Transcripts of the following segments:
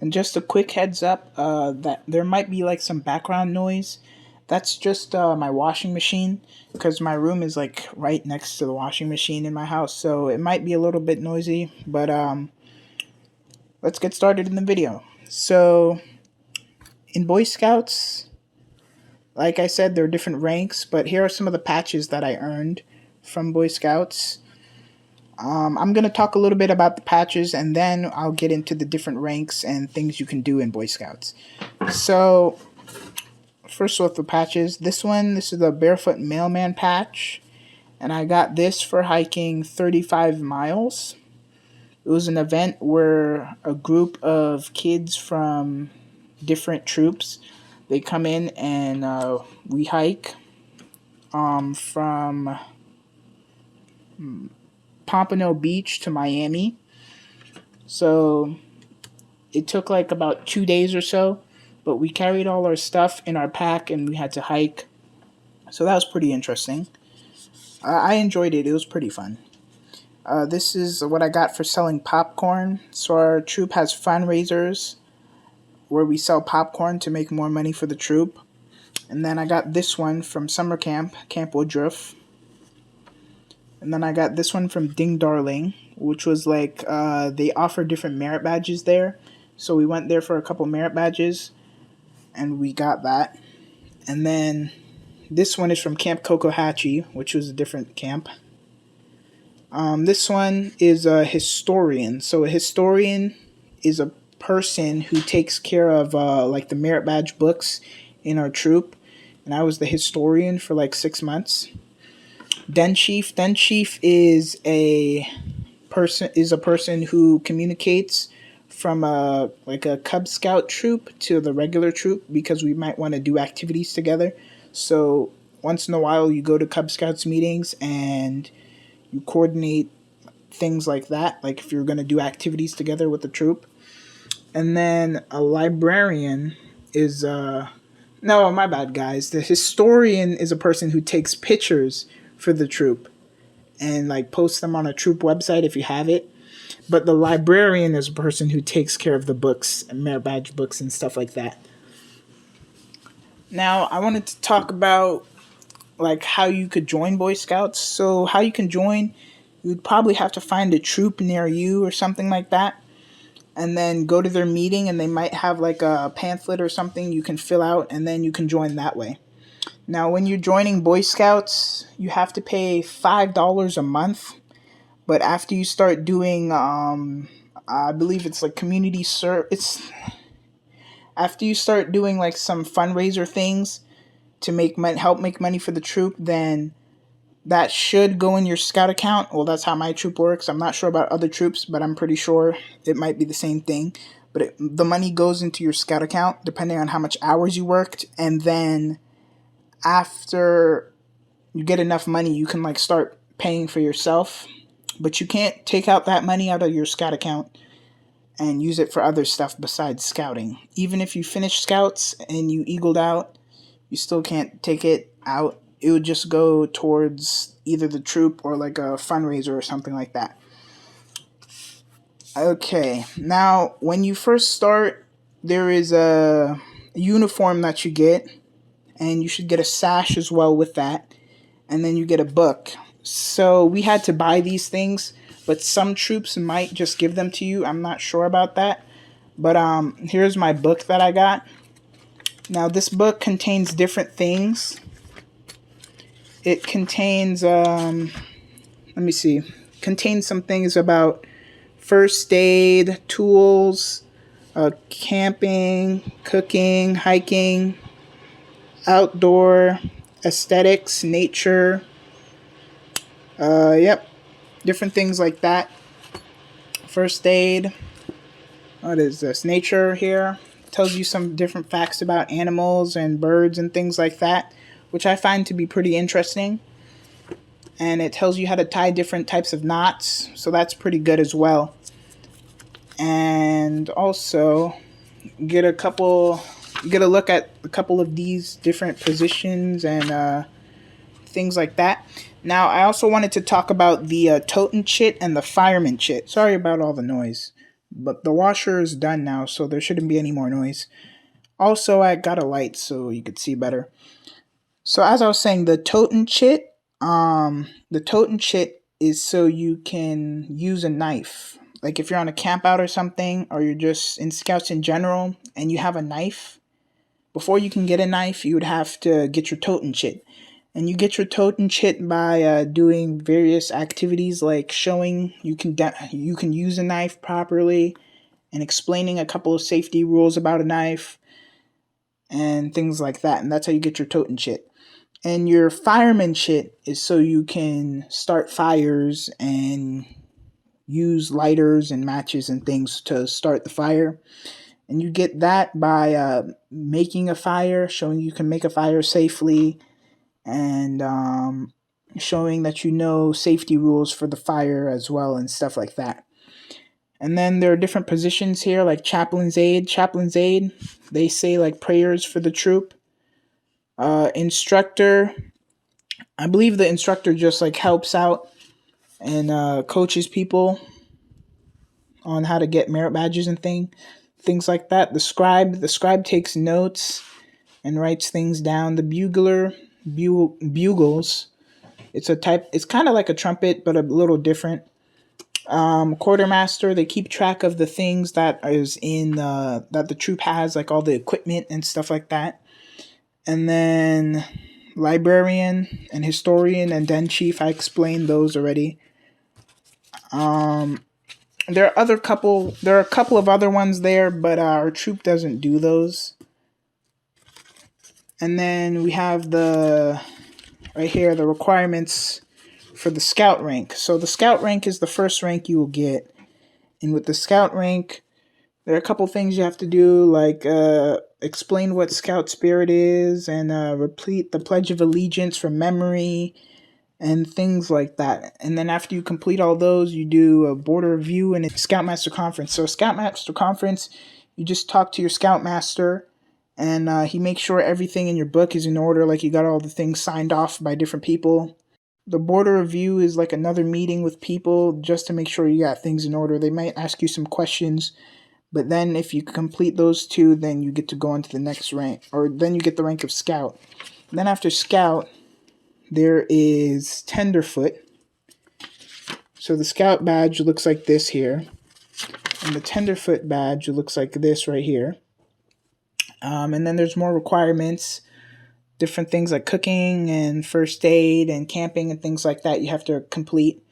And just a quick heads up that there might be like some background noise. That's just my washing machine because my room is like right next to the washing machine in my house, so it might be a little bit noisy. But let's get started in the video. So in Boy Scouts, like I said, there are different ranks, but here are some of the patches that I earned from Boy Scouts. I'm going to talk a little bit about the patches and then I'll get into the different ranks and things you can do in Boy Scouts. So, first with the patches, this is the Barefoot Mailman patch, and I got this for hiking 35 miles. It was an event where a group of kids from different troops, they come in and we hike from Pompano Beach to Miami. So it took like about 2 days or so, but we carried all our stuff in our pack and we had to hike. So that was pretty interesting. I enjoyed it. It was pretty fun. This is what I got for selling popcorn. So our troop has fundraisers where we sell popcorn to make more money for the troop. And then I got this one from summer camp, Camp Woodruff. And then I got this one from Ding Darling, which was like, they offer different merit badges there. So we went there for a couple merit badges, and we got that. And then this one is from Camp Cocohatchee, which was a different camp. This one is a historian. So a historian is a person who takes care of like the merit badge books in our troop. And I was the historian for like 6 months. Den Chief is a person who communicates from a Cub Scout troop to the regular troop because we might want to do activities together. So once in a while you go to Cub Scouts meetings and you coordinate things like that, like if you're going to do activities together with the troop. And then a librarian is no, my bad guys. The historian is a person who takes pictures for the troop and like post them on a troop website if you have it. But the librarian is a person who takes care of the books and merit badge books and stuff like that. Now I wanted to talk about like how you could join Boy Scouts. So how you can join, you'd probably have to find a troop near you or something like that, and then go to their meeting, and they might have like a pamphlet or something you can fill out, and then you can join that way. Now, when you're joining Boy Scouts, you have to pay $5 a month. But after you start doing, I believe it's like after you start doing like some fundraiser things to help make money for the troop, then that should go in your Scout account. Well, that's how my troop works. I'm not sure about other troops, but I'm pretty sure it might be the same thing. But the money goes into your Scout account depending on how much hours you worked, and then after you get enough money, you can like start paying for yourself, but you can't take out that money out of your Scout account and use it for other stuff besides scouting. Even if you finish Scouts and you eagled out, you still can't take it out. It would just go towards either the troop or like a fundraiser or something like that. Okay, now when you first start, there is a uniform that you get, and you should get a sash as well with that, and then you get a book. So we had to buy these things, but some troops might just give them to you. I'm not sure about that, but here's my book that I got. Now this book contains different things. It contains contains some things about first aid, tools, camping, cooking, hiking, outdoor, aesthetics, nature, different things like that. First aid, what is this? Nature here. Tells you some different facts about animals and birds and things like that, which I find to be pretty interesting. And it tells you how to tie different types of knots, so that's pretty good as well. And also, get a look at a couple of these different positions and things like that. Now, I also wanted to talk about the Toten chit and the Fireman chit. Sorry about all the noise. But the washer is done now, so there shouldn't be any more noise. Also, I got a light so you could see better. So as I was saying, the totem chit is so you can use a knife. Like if you're on a camp out or something, or you're just in scouts in general, and you have a knife. Before you can get a knife, you would have to get your totem chit. And you get your totem chit by doing various activities like showing you can use a knife properly, and explaining a couple of safety rules about a knife and things like that. And that's how you get your totem chit. And your fireman chit is so you can start fires and use lighters and matches and things to start the fire. And you get that by making a fire, showing you can make a fire safely, and showing that you know safety rules for the fire as well and stuff like that. And then there are different positions here, like chaplain's aid. Chaplain's aid, they say like prayers for the troop. Instructor, I believe the instructor just like helps out and coaches people on how to get merit badges and things like that. The scribe takes notes and writes things down. The bugler bugles. It's kind of like a trumpet, but a little different. Quartermaster, they keep track of the things that is in that the troop has, like all the equipment and stuff like that. And then librarian and historian and den chief, I explained those already. There are a couple of other ones there, but our troop doesn't do those. And then we have right here the requirements for the scout rank. So the scout rank is the first rank you will get. And with the scout rank, there are a couple things you have to do, like explain what scout spirit is, and repeat the Pledge of Allegiance from memory, and things like that. And then after you complete all those, you do a border review and a Scoutmaster Conference. So Scoutmaster Conference, you just talk to your Scoutmaster, and he makes sure everything in your book is in order, like you got all the things signed off by different people. The border review is like another meeting with people just to make sure you got things in order. They might ask you some questions, but then if you complete those two, then you get to go on to the next rank, or then you get the rank of Scout. And then after Scout, there is Tenderfoot. So the Scout badge looks like this here, and the Tenderfoot badge looks like this right here. And then there's more requirements, different things like cooking and first aid and camping and things like that you have to complete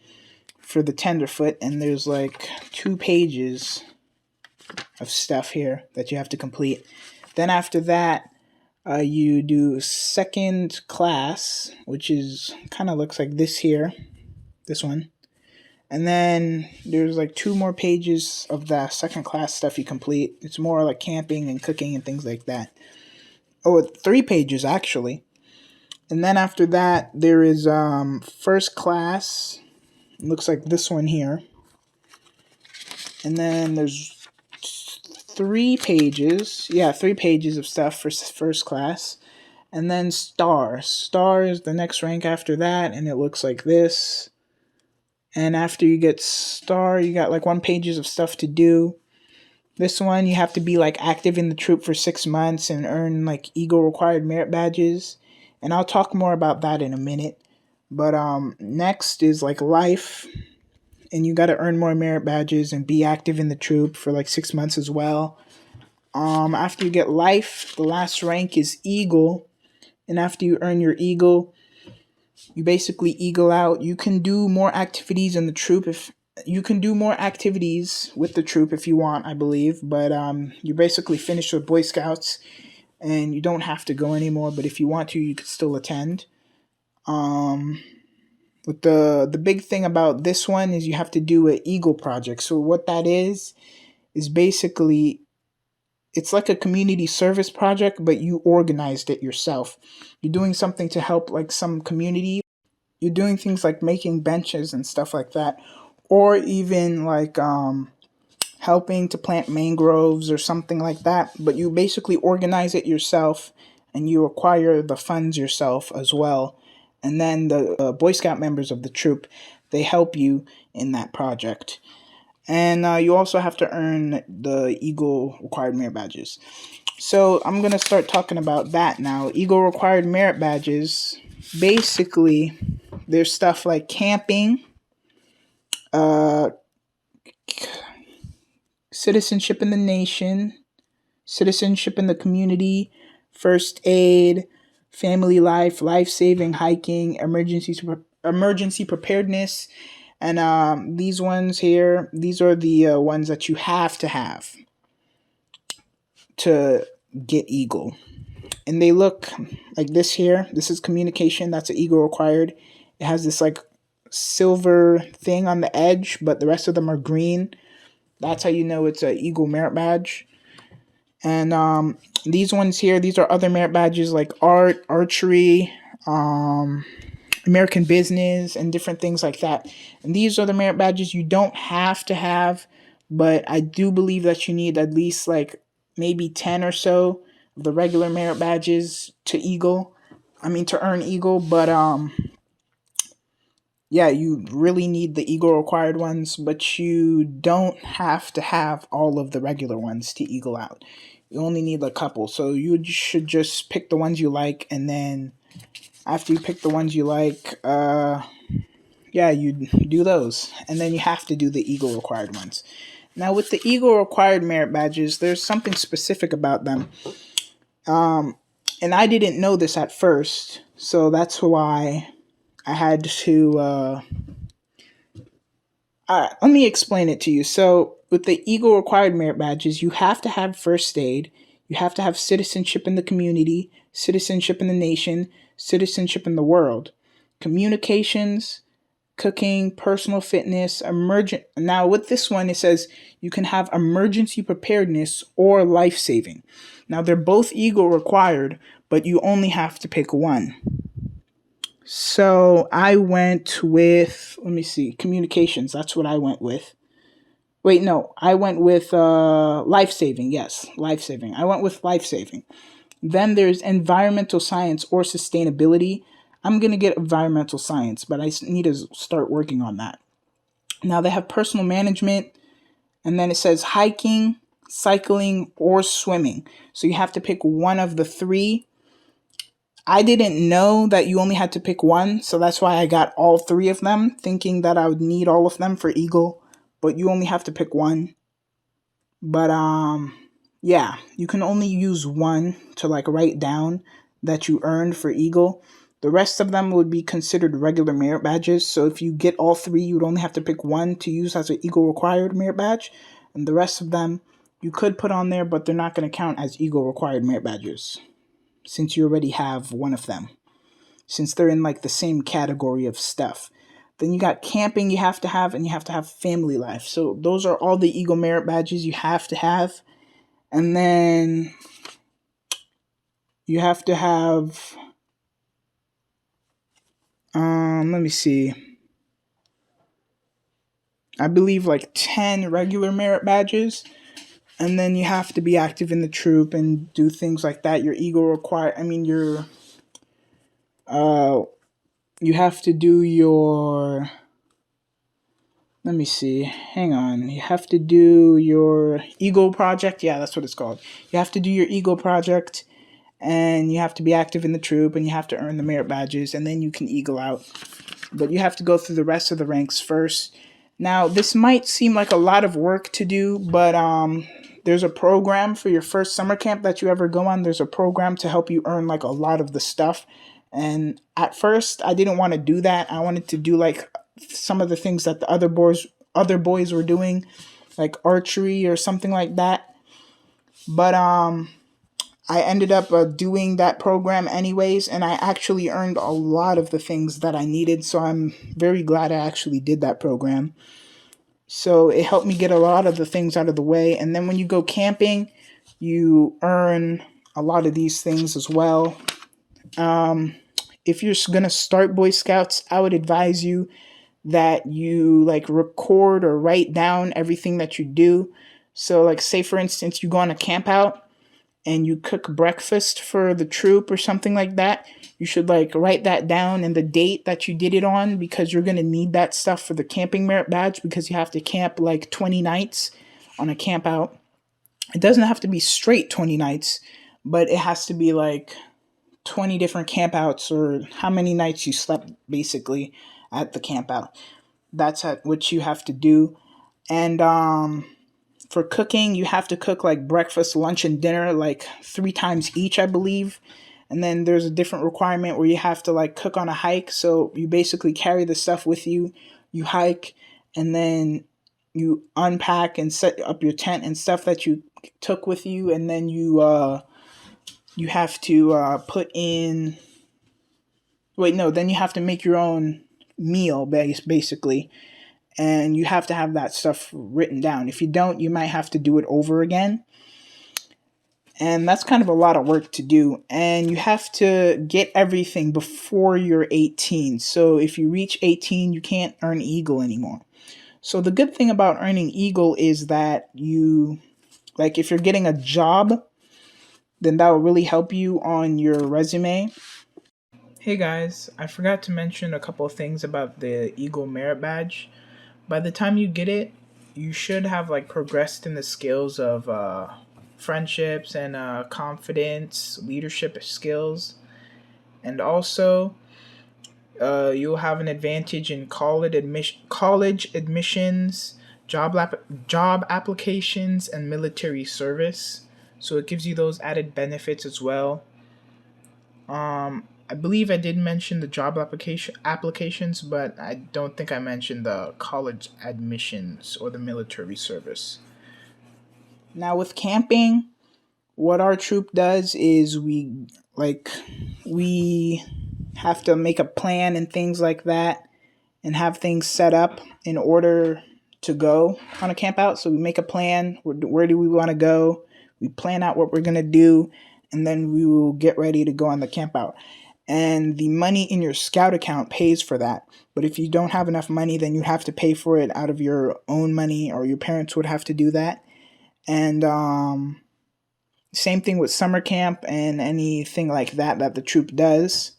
for the Tenderfoot. And there's like 2 pages of stuff here that you have to complete. Then after that, you do second class, which is kind of looks like this here, this one. And then there's like 2 more pages of the second class stuff you complete. It's more like camping and cooking and things like that. Oh, 3 pages actually. And then after that, there is first class. It looks like this one here. And then there's 3 pages. Yeah, 3 pages of stuff for first class. And then star. Star is the next rank after that, and it looks like this. And after you get star, you got like 1 pages of stuff to do. This one, you have to be like active in the troop for 6 months and earn like Eagle required merit badges. And I'll talk more about that in a minute. But next is like life. And you got to earn more merit badges and be active in the troop for like 6 months as well. After you get life, the last rank is Eagle. And after you earn your Eagle, you basically Eagle out. You can do more activities in the troop if you can do more activities with the troop if you want, I believe. But you basically finish with Boy Scouts, and you don't have to go anymore. But if you want to, you could still attend. With the big thing about this one is you have to do an Eagle project. So what that is basically it's like a community service project, but you organized it yourself. You're doing something to help like some community. You're doing things like making benches and stuff like that, or even like helping to plant mangroves or something like that. But you basically organize it yourself, and you acquire the funds yourself as well. And then the Boy Scout members of the troop, they help you in that project. And you also have to earn the Eagle required merit badges. So I'm going to start talking about that now. Eagle required merit badges, basically, there's stuff like camping, uh, citizenship in the nation, citizenship in the community, first aid, family life, life saving, hiking, emergency preparedness, and these ones here. These are the ones that you have to get Eagle, and they look like this here. This is communication. That's an Eagle required. It has this like silver thing on the edge, but the rest of them are green. That's how you know it's an Eagle merit badge. And these ones here, these are other merit badges like art, archery, American business, and different things like that. And these are the merit badges you don't have to have, but I do believe that you need at least like maybe 10 or so of the regular merit badges to earn Eagle. But yeah, you really need the Eagle required ones, but you don't have to have all of the regular ones to Eagle out. You only need a couple. So you should just pick the ones you like, and then after you pick the ones you like, you do those. And then you have to do the Eagle required ones. Now, with the Eagle required merit badges, there's something specific about them. And I didn't know this at first, so that's why I had to. Let me explain it to you. So, with the Eagle required merit badges, you have to have first aid, you have to have citizenship in the community, citizenship in the nation, citizenship in the world, communications, cooking, personal fitness, emergent. Now, with this one, it says you can have emergency preparedness or life saving. Now, they're both Eagle required, but you only have to pick one. So I went with, let me see, communications. That's what I went with. Wait, no, I went with life saving. Yes, life saving. I went with life saving. Then there's environmental science or sustainability. I'm going to get environmental science, but I need to start working on that. Now they have personal management, and then it says hiking, cycling, or swimming. So you have to pick one of the three. I didn't know that you only had to pick one, so that's why I got all three of them, thinking that I would need all of them for Eagle, but you only have to pick one. But yeah, you can only use one to like write down that you earned for Eagle. The rest of them would be considered regular merit badges, so if you get all three, you would only have to pick one to use as an Eagle required merit badge, and the rest of them you could put on there, but they're not going to count as Eagle required merit badges, since you already have one of them, since they're in like the same category of stuff. Then you got camping you have to have, and you have to have family life. So those are all the Eagle merit badges you have to have. And then you have to have, let me see, I believe like 10 regular merit badges. And then you have to be active in the troop and do things like that. Your Eagle require, you have to do your, let me see, hang on. You have to do your Eagle project. Yeah, that's what it's called. You have to do your Eagle project, and you have to be active in the troop, and you have to earn the merit badges, and then you can Eagle out. But you have to go through the rest of the ranks first. Now, this might seem like a lot of work to do, but there's a program for your first summer camp that you ever go on. There's a program to help you earn like a lot of the stuff. And at first, I didn't want to do that. I wanted to do like some of the things that the other boys were doing, like archery or something like that. But I ended up doing that program anyways, and I actually earned a lot of the things that I needed. So I'm very glad I actually did that program. So it helped me get a lot of the things out of the way. And then when you go camping, you earn a lot of these things as well. If you're going to start Boy Scouts, I would advise you that you like record or write down everything that you do. So like say for instance, you go on a camp out and you cook breakfast for the troop or something like that, you should like write that down and the date that you did it on, because you're going to need that stuff for the camping merit badge, because you have to camp like 20 nights on a camp out. It doesn't have to be straight 20 nights, but it has to be like 20 different campouts, or how many nights you slept basically at the campout. That's what you have to do. And for cooking, you have to cook like breakfast, lunch, and dinner like 3 times each, I believe. And then there's a different requirement where you have to like cook on a hike. So you basically carry the stuff with you, you hike, and then you unpack and set up your tent and stuff that you took with you, and then you have to put in. Wait, no. Then you have to make your own meal, basically, and you have to have that stuff written down. If you don't, you might have to do it over again. And that's kind of a lot of work to do. And you have to get everything before you're 18. So if you reach 18, you can't earn Eagle anymore. So the good thing about earning Eagle is that like if you're getting a job, then that will really help you on your resume. Hey guys, I forgot to mention a couple of things about the Eagle Merit Badge. By the time you get it, you should have like progressed in the skills of friendships and confidence, leadership skills, and also you'll have an advantage in college admissions, job applications, and military service. So it gives you those added benefits as well. I believe I did mention the job applications, but I don't think I mentioned the college admissions or the military service. Now with camping, what our troop does is we have to make a plan and things like that, and have things set up in order to go on a camp out. So we make a plan. Where do we want to go? We plan out what we're going to do, and then we will get ready to go on the camp out. And the money in your scout account pays for that. But if you don't have enough money, then you have to pay for it out of your own money, or your parents would have to do that. And same thing with summer camp and anything like that the troop does.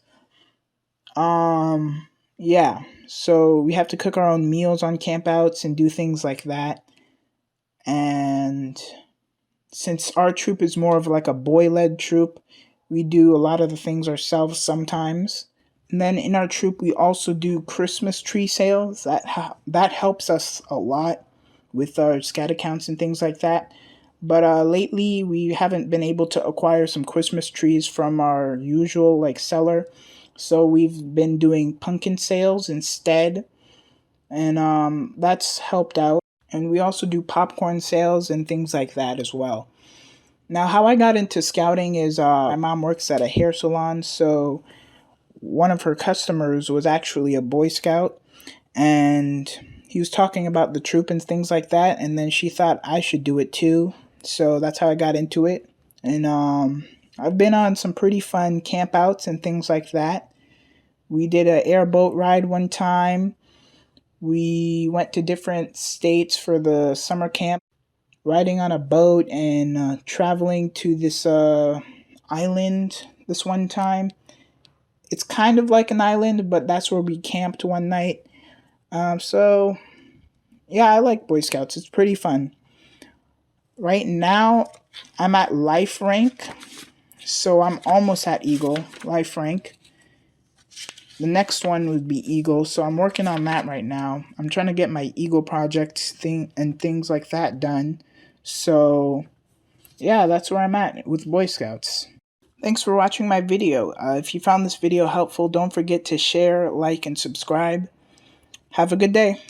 Yeah. So we have to cook our own meals on campouts and do things like that. And since our troop is more of like a boy-led troop, we do a lot of the things ourselves sometimes. And then in our troop, we also do Christmas tree sales. That helps us a lot with our scat accounts and things like that. But lately, we haven't been able to acquire some Christmas trees from our usual like seller. So we've been doing pumpkin sales instead, and that's helped out. And we also do popcorn sales and things like that as well. Now, how I got into scouting is my mom works at a hair salon, so one of her customers was actually a Boy Scout, and he was talking about the troop and things like that, and then she thought I should do it too. So that's how I got into it. And I've been on some pretty fun campouts and things like that. We did an airboat ride one time. We went to different states for the summer camp, riding on a boat and traveling to this island this one time. It's kind of like an island, but that's where we camped one night. So, yeah, I like Boy Scouts. It's pretty fun. Right now, I'm at life rank, so I'm almost at Eagle, life rank. The next one would be Eagle, so I'm working on that right now. I'm trying to get my Eagle project thing and things like that done. So, yeah, that's where I'm at with Boy Scouts. Thanks for watching my video. If you found this video helpful, don't forget to share, like, and subscribe. Have a good day.